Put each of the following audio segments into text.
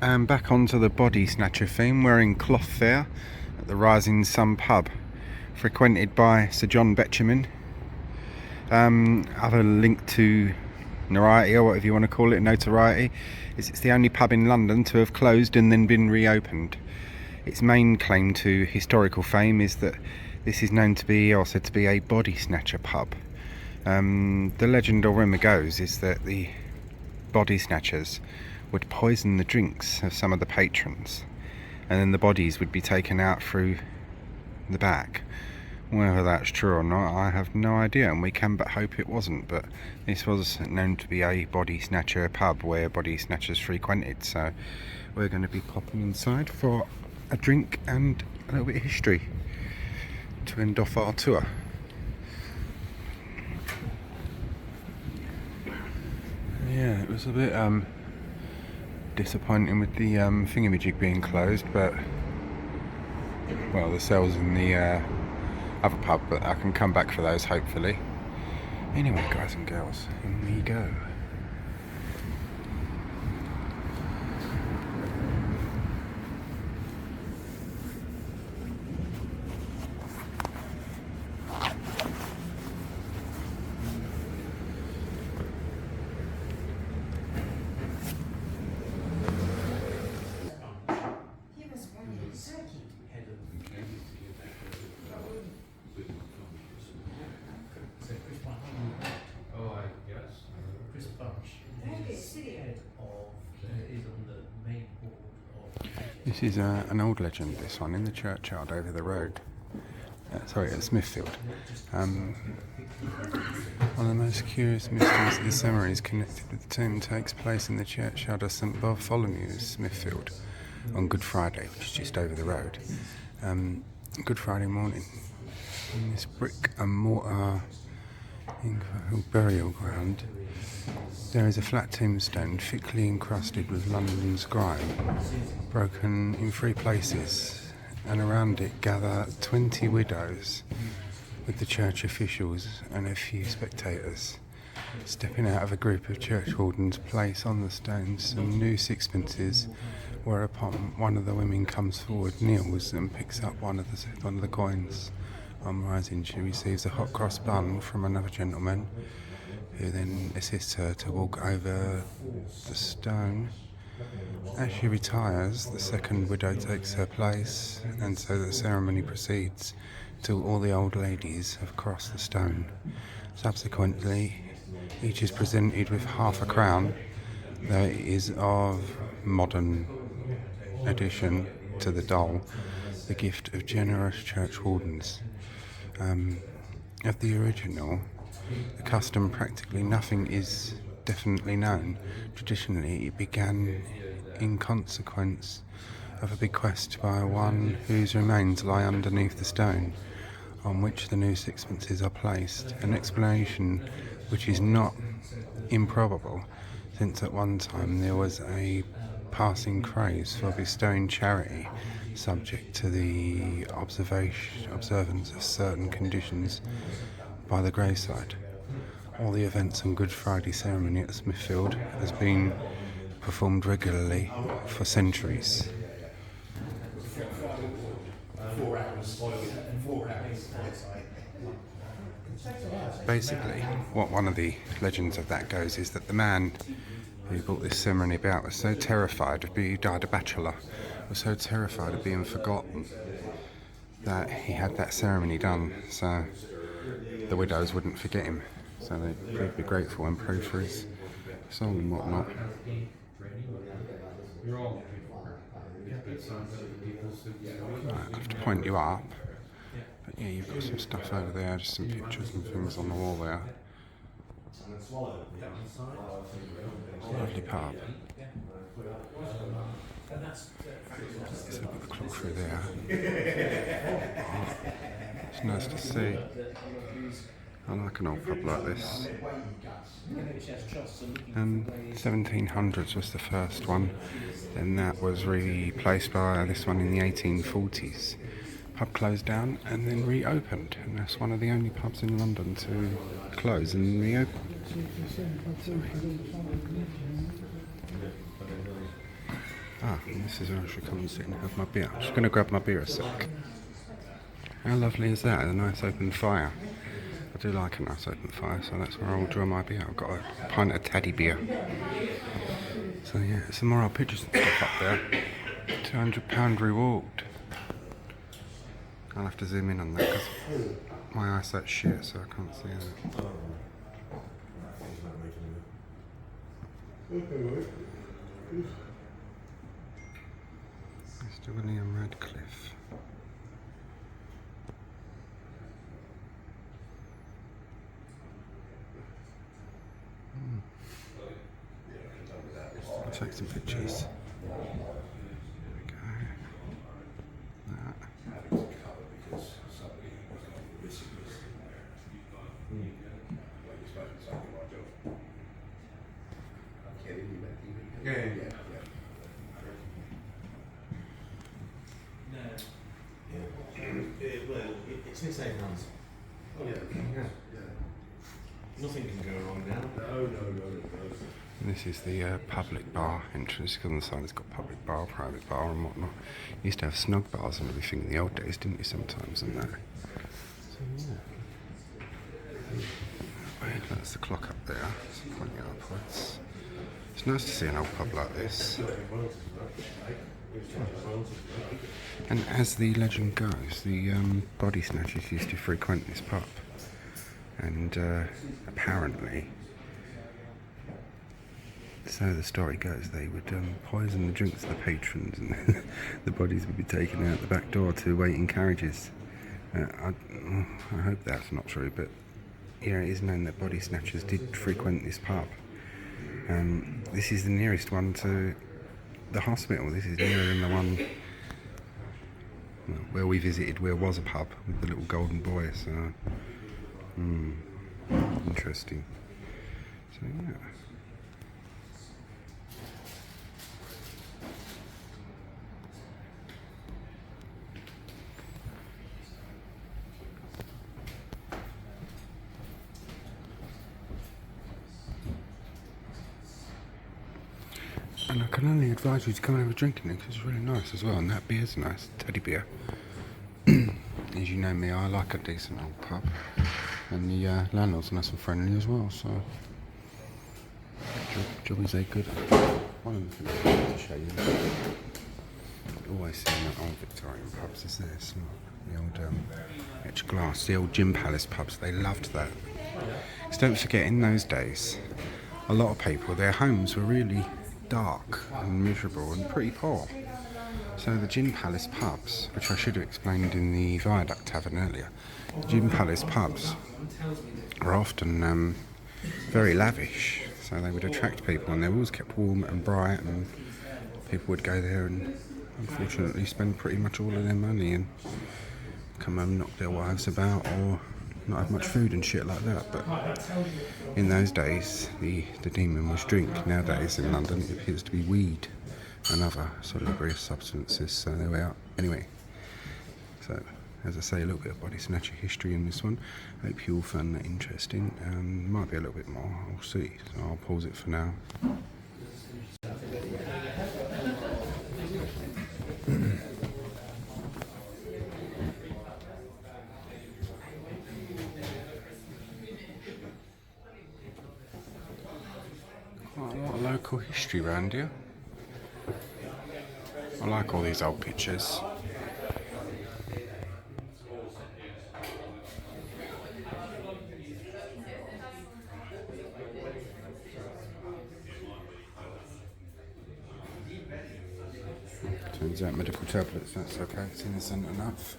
And back onto the body snatcher theme, wearing cloth there at the Rising Sun Pub, frequented by Sir John Betjeman. Other link to notoriety, or whatever you want to call it, notoriety, is it's the only pub in London to have closed and then been reopened. Its main claim to historical fame is that this is known to be, or said to be, a body snatcher pub. The legend or rumour goes is that the body snatchers would poison the drinks of some of the patrons, and then the bodies would be taken out through the back. Whether that's true or not, I have no idea, and we can but hope it wasn't. But this was known to be a body snatcher pub where body snatchers frequented, so we're going to be popping inside for a drink and a little bit of history to end off our tour. Yeah, it was a bit disappointing with the thingamajig being closed, but well, the cells in the other pub, but I can come back for those hopefully. Anyway, guys and girls, in we go. This is an old legend, this one, in the churchyard over the road. At Smithfield. One of the most curious mysteries of the ceremonies connected with the tomb takes place in the churchyard of St Bartholomew, Smithfield, on Good Friday, which is just over the road. Good Friday morning, in this brick and mortar burial ground, there is a flat tombstone thickly encrusted with London's grime, broken in 3 places, and around it gather 20 widows, with the church officials and a few spectators. Stepping out of a group of churchwardens, place on the stones some new sixpences, whereupon one of the women comes forward, kneels, and picks up one of the coins. On rising, she receives a hot cross bun from another gentleman, who then assists her to walk over the stone. As she retires, the second widow takes her place, and so the ceremony proceeds till all the old ladies have crossed the stone. Subsequently, each is presented with half a crown, though it is of modern addition to the doll, the gift of generous churchwardens. Of the original, the custom, practically nothing is definitely known. Traditionally, it began in consequence of a bequest by one whose remains lie underneath the stone on which the new sixpences are placed, an explanation which is not improbable, since at one time there was a passing craze for bestowing charity subject to the observance of certain conditions by the graveside. All the events on Good Friday ceremony at Smithfield has been performed regularly for centuries. Basically, what one of the legends of that goes is that the man who brought this ceremony about was so terrified of being, died a bachelor, was so terrified of being forgotten that he had that ceremony done so the widows wouldn't forget him, so they'd be grateful and pray for his soul and whatnot. Right, I have to point you up, but yeah, you've got some stuff over there, just some pictures and things on the wall there. Lovely pub. Let's look at the clock through there. It's nice to see. I like an old pub like this. 1700s was the first one, then that was replaced by this one in the 1840s. Pub closed down and then reopened, and that's one of the only pubs in London to close and reopen. And this is where I should come and sit and have my beer. I'm just going to grab my beer a sec. How lovely is that? A nice open fire. I do like a nice open fire, so that's where I'll draw my beer. I've got a pint of teddy beer. So yeah, some more old pictures and stuff up there. £200 reward. I'll have to zoom in on that because my eyesight's shit, so I can't see it. Mr. William Radcliffe. I'll take some pictures. There we go. That. It's in safe hands. Oh yeah. Nothing can go wrong now. No. This is the public bar entrance. On the side it's got public bar, private bar and whatnot. You used to have snug bars and everything in the old days, didn't you, sometimes, and that. So yeah. That's the clock up there. It's pointing upwards. It's nice to see an old pub like this. And as the legend goes, the body snatchers used to frequent this pub. And apparently, so the story goes, they would poison the drinks of the patrons and the bodies would be taken out the back door to waiting carriages. I hope that's not true, but yeah, it is known that body snatchers did frequent this pub. This is the nearest one to the hospital. This is nearer than the one where we visited, where was a pub with the little golden boy. So, interesting. So yeah. And I can only advise you to come and have a drink in it because it's really nice as well, and that beer's nice, teddy beer. As you know me, I like a decent old pub, and the landlord's nice and friendly as well, so job is a good. One of the things I wanted to show you, always see in the old Victorian pubs is this, the old etched glass, the old gin palace pubs, they loved that. So don't forget, in those days, a lot of people, their homes were really dark and miserable and pretty poor. So the Gin Palace pubs, which I should have explained in the Viaduct Tavern earlier, the Gin Palace pubs are often very lavish, so they would attract people and they were always kept warm and bright, and people would go there and unfortunately spend pretty much all of their money and come home and knock their wives about or not have much food and shit like that. But in those days the demon was drink. Nowadays in London it appears to be weed and other salubrious substances, so there we are. Anyway, so as I say, a little bit of body snatcher history in this one. Hope you all found that interesting. Might be a little bit more, I'll see, so I'll pause it for now. Quite a lot of local history around here. I like all these old pictures. Turns out medical tablets, that's okay, it's innocent enough.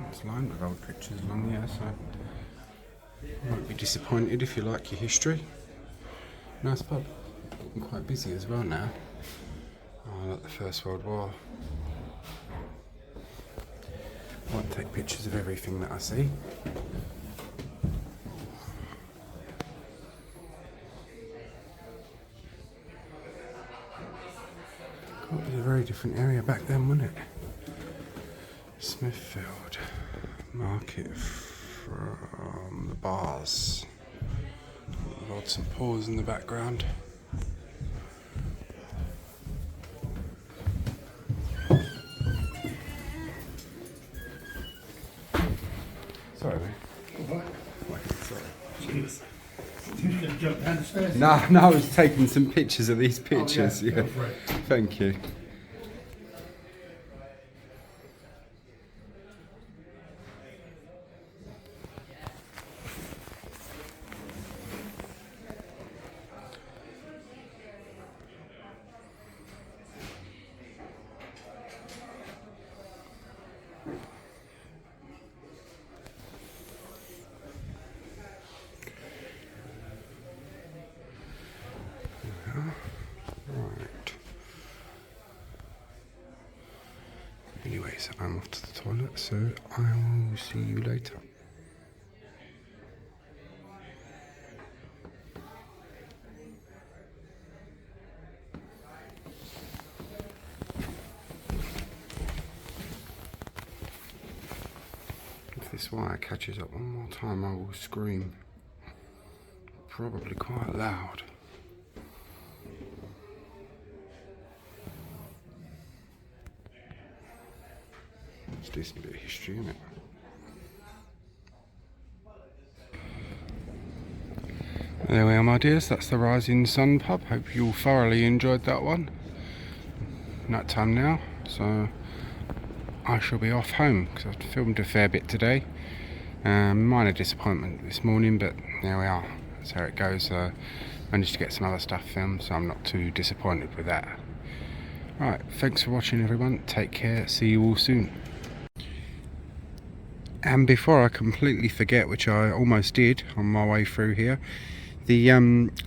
It's lined with old pictures along here, so you won't be disappointed if you like your history. Nice pub. I'm quite busy as well now. Oh, I like the First World War. I won't take pictures of everything that I see. God, it was a very different area back then, wasn't it? Smithfield. Market from the bars. Lord St Paul's in the background. Sorry, mate. Wait, sorry. Cheers. You gonna jump down the stairs? No, I was taking some pictures of these pictures. yeah. Yeah. Go for it. Thank you. Right. Anyways, I'm off to the toilet, so I will see you later. If this wire catches up one more time, I will scream. Probably quite loud. It's a decent bit of history, isn't it? There we are, my dears. That's the Rising Sun Pub. Hope you all thoroughly enjoyed that one. Night time now, so I shall be off home because I've filmed a fair bit today. Minor disappointment this morning, but there we are. That's how it goes. Managed to get some other stuff filmed, so I'm not too disappointed with that. Right, thanks for watching, everyone. Take care. See you all soon. And before I completely forget, which I almost did on my way through here, the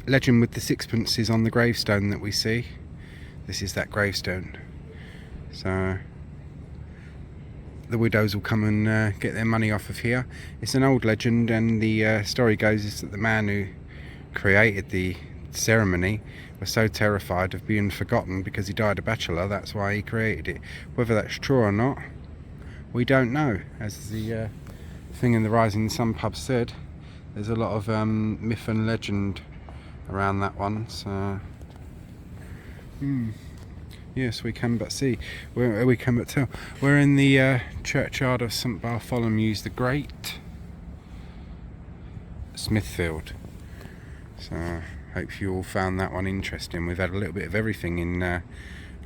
legend with the sixpences on the gravestone that we see. This is that gravestone. So the widows will come and get their money off of here. It's an old legend, and the story goes is that the man who created the ceremony was so terrified of being forgotten because he died a bachelor, that's why he created it. Whether that's true or not, we don't know. As the thing in the Rising Sun Pub said, there's a lot of myth and legend around that one, so yes, we can but see. We can but tell. We're in the churchyard of St Bartholomew the Great, Smithfield. So hope you all found that one interesting. We've had a little bit of everything in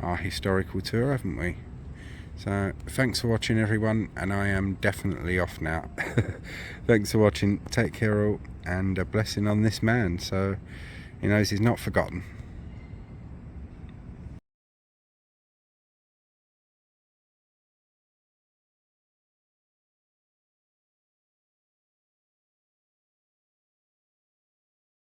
our historical tour, haven't we? So thanks for watching, everyone, and I am definitely off now. Thanks for watching. Take care all, and a blessing on this man, so he knows he's not forgotten.